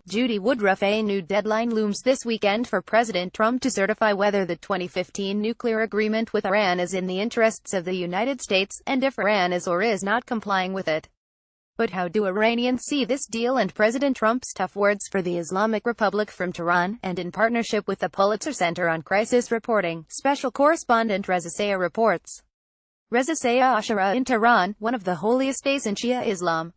JUDY WOODRUFF A new deadline looms this weekend for President Trump to certify whether the 2015 nuclear agreement with Iran is in the interests of the United States, and if Iran is or is not complying with it. But how do Iranians see this deal and President Trump's tough words for the Islamic Republic from Tehran? And in partnership with the Pulitzer Center on Crisis Reporting, special correspondent Reza Sayah reports. Reza Sayah Ashura in Tehran, one of the holiest days in Shia Islam.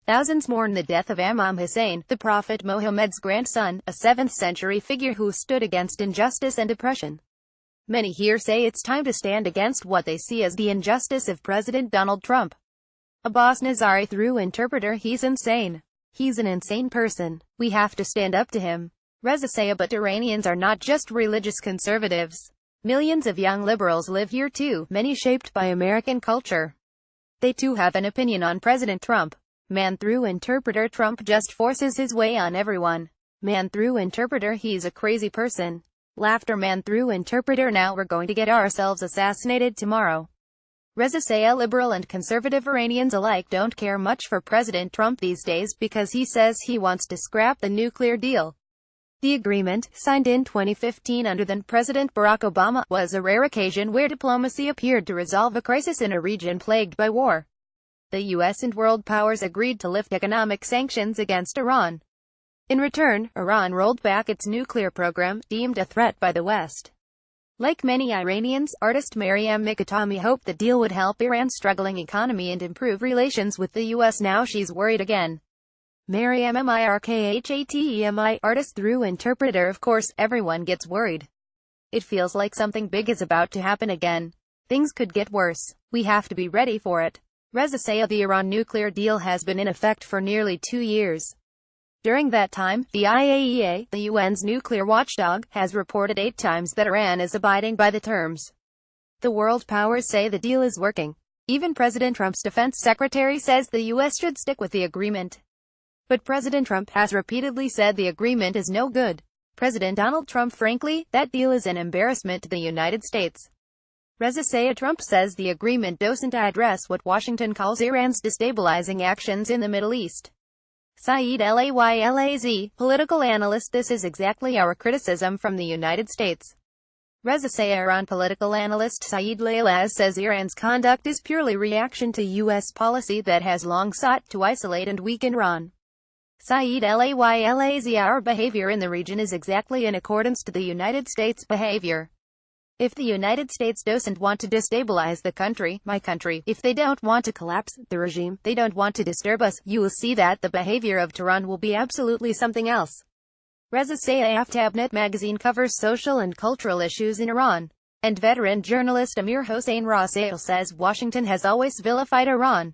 Thousands mourn the death of Imam Hussein, the Prophet Muhammad's grandson, a 7th-century figure who stood against injustice and oppression. Many here say it's time to stand against what they see as the injustice of President Donald Trump. Abbas Nazari through interpreter: he's insane. He's an insane person. We have to stand up to him. Reza Sayah: but Iranians are not just religious conservatives. Millions of young liberals live here too, many shaped by American culture. They too have an opinion on President Trump. Man through interpreter: Trump just forces his way on everyone. Man through interpreter: he's a crazy person. Laughter. Man through interpreter: now we're going to get ourselves assassinated tomorrow. Reza Sayah: liberal and conservative Iranians alike don't care much for President Trump these days because he says he wants to scrap the nuclear deal. The agreement, signed in 2015 under then President Barack Obama, was a rare occasion where diplomacy appeared to resolve a crisis in a region plagued by war. The U.S. and world powers agreed to lift economic sanctions against Iran. In return, Iran rolled back its nuclear program, deemed a threat by the West. Like many Iranians, artist Maryam Mikhatami hoped the deal would help Iran's struggling economy and improve relations with the U.S. Now she's worried again. Maryam Mirkhatemi, artist through interpreter: of course, everyone gets worried. It feels like something big is about to happen again. Things could get worse. We have to be ready for it. Reza Sayah: the Iran nuclear deal has been in effect for nearly 2 years. During that time, the IAEA, the UN's nuclear watchdog, has reported 8 times that Iran is abiding by the terms. The world powers say the deal is working. Even President Trump's defense secretary says the U.S. should stick with the agreement. But President Trump has repeatedly said the agreement is no good. President Donald Trump: frankly, that deal is an embarrassment to the United States. Reza Sayah: Trump says the agreement doesn't address what Washington calls Iran's destabilizing actions in the Middle East. Saeed Laylaz, political analyst: this is exactly our criticism from the United States. Reza Sayah: Iran political analyst Saeed Laylaz says Iran's conduct is purely reaction to U.S. policy that has long sought to isolate and weaken Iran. Saeed Laylaz: our behavior in the region is exactly in accordance to the United States behavior. If the United States doesn't want to destabilize the country, my country, if they don't want to collapse the regime, they don't want to disturb us, you will see that the behavior of Tehran will be absolutely something else. Reza Sayah: Aftabnet magazine covers social and cultural issues in Iran. And veteran journalist Amir Hossein Rasail says Washington has always vilified Iran.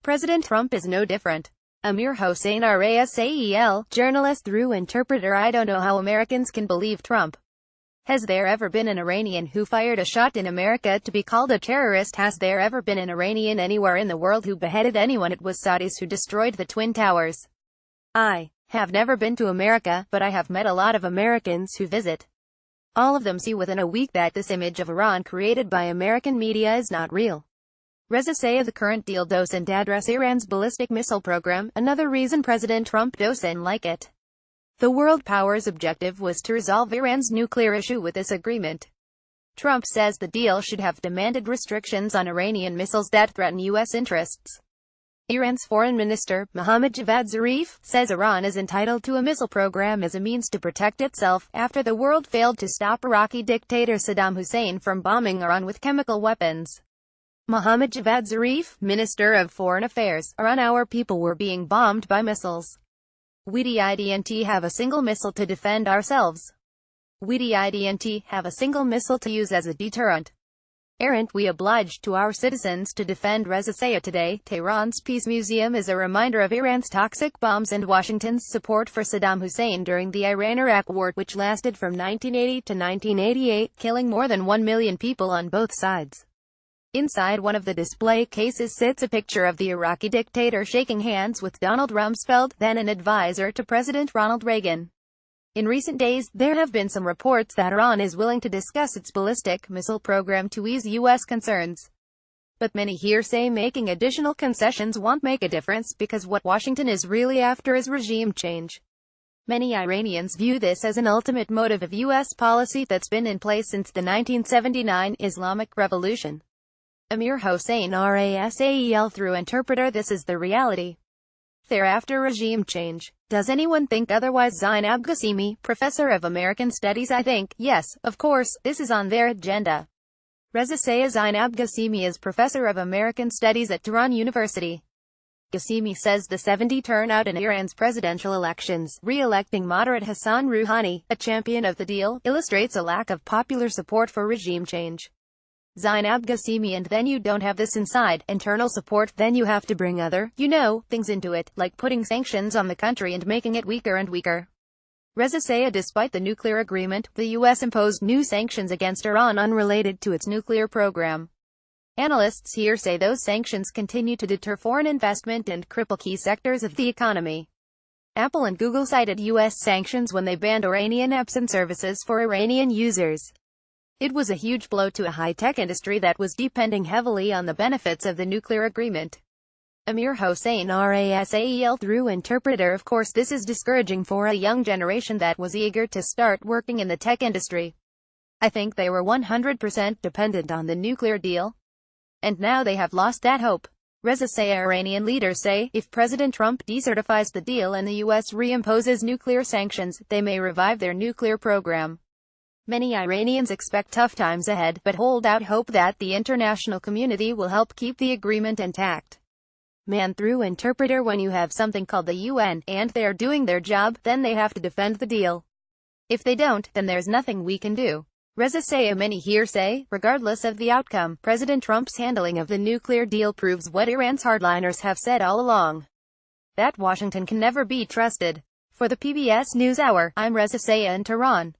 President Trump is no different. Amir Hossein Rasail, journalist through interpreter: I don't know how Americans can believe Trump. Has there ever been an Iranian who fired a shot in America to be called a terrorist? Has there ever been an Iranian anywhere in the world who beheaded anyone? It was Saudis who destroyed the Twin Towers. I have never been to America, but I have met a lot of Americans who visit. All of them see within a week that this image of Iran created by American media is not real. Reza Sayah: the current deal doesn't address Iran's ballistic missile program, another reason President Trump doesn't like it. The world powers' objective was to resolve Iran's nuclear issue with this agreement. Trump says the deal should have demanded restrictions on Iranian missiles that threaten U.S. interests. Iran's foreign minister, Mohammad Javad Zarif, says Iran is entitled to a missile program as a means to protect itself, after the world failed to stop Iraqi dictator Saddam Hussein from bombing Iran with chemical weapons. Mohammad Javad Zarif, Minister of Foreign Affairs: Iran, our people were being bombed by missiles. We didn't have a single missile to defend ourselves. We didn't have a single missile to use as a deterrent. Aren't we obliged to our citizens to defend? Reza Sayah: today, Tehran's Peace Museum is a reminder of Iran's toxic bombs and Washington's support for Saddam Hussein during the Iran-Iraq War, which lasted from 1980 to 1988, killing more than 1 million people on both sides. Inside one of the display cases sits a picture of the Iraqi dictator shaking hands with Donald Rumsfeld, then an advisor to President Ronald Reagan. In recent days, there have been some reports that Iran is willing to discuss its ballistic missile program to ease U.S. concerns. But many here say making additional concessions won't make a difference because what Washington is really after is regime change. Many Iranians view this as an ultimate motive of U.S. policy that's been in place since the 1979 Islamic Revolution. Amir Hossein Rasal through interpreter. This is the reality. Thereafter regime change. Does anyone think otherwise? Zainab Qasimi, professor of American Studies. I think, yes, of course, this is on their agenda. Reza Sayah. Zainab Qasimi is professor of American Studies at Tehran University. Qasimi says the 70 turnout in Iran's presidential elections, re-electing moderate Hassan Rouhani, a champion of the deal, illustrates a lack of popular support for regime change. Zainab Qasimi. And then you don't have this inside, internal support, then you have to bring other, things into it, like putting sanctions on the country and making it weaker and weaker. Reza Sayah. Despite the nuclear agreement, the U.S. imposed new sanctions against Iran unrelated to its nuclear program. Analysts here say those sanctions continue to deter foreign investment and cripple key sectors of the economy. Apple and Google cited U.S. sanctions when they banned Iranian apps and services for Iranian users. It was a huge blow to a high-tech industry that was depending heavily on the benefits of the nuclear agreement. Amir Hossein Rasal through interpreter. Of course this is discouraging for a young generation that was eager to start working in the tech industry. I think they were 100% dependent on the nuclear deal. And now they have lost that hope. Reza Sayah. Iranian leaders say, if President Trump decertifies the deal and the U.S. reimposes nuclear sanctions, they may revive their nuclear program. Many Iranians expect tough times ahead, but hold out hope that the international community will help keep the agreement intact. Man through interpreter. When you have something called the UN, and they're doing their job, then they have to defend the deal. If they don't, then there's nothing we can do. Reza Sayah. Many here say, regardless of the outcome, President Trump's handling of the nuclear deal proves what Iran's hardliners have said all along. That Washington can never be trusted. For the PBS NewsHour, I'm Reza Sayah in Tehran.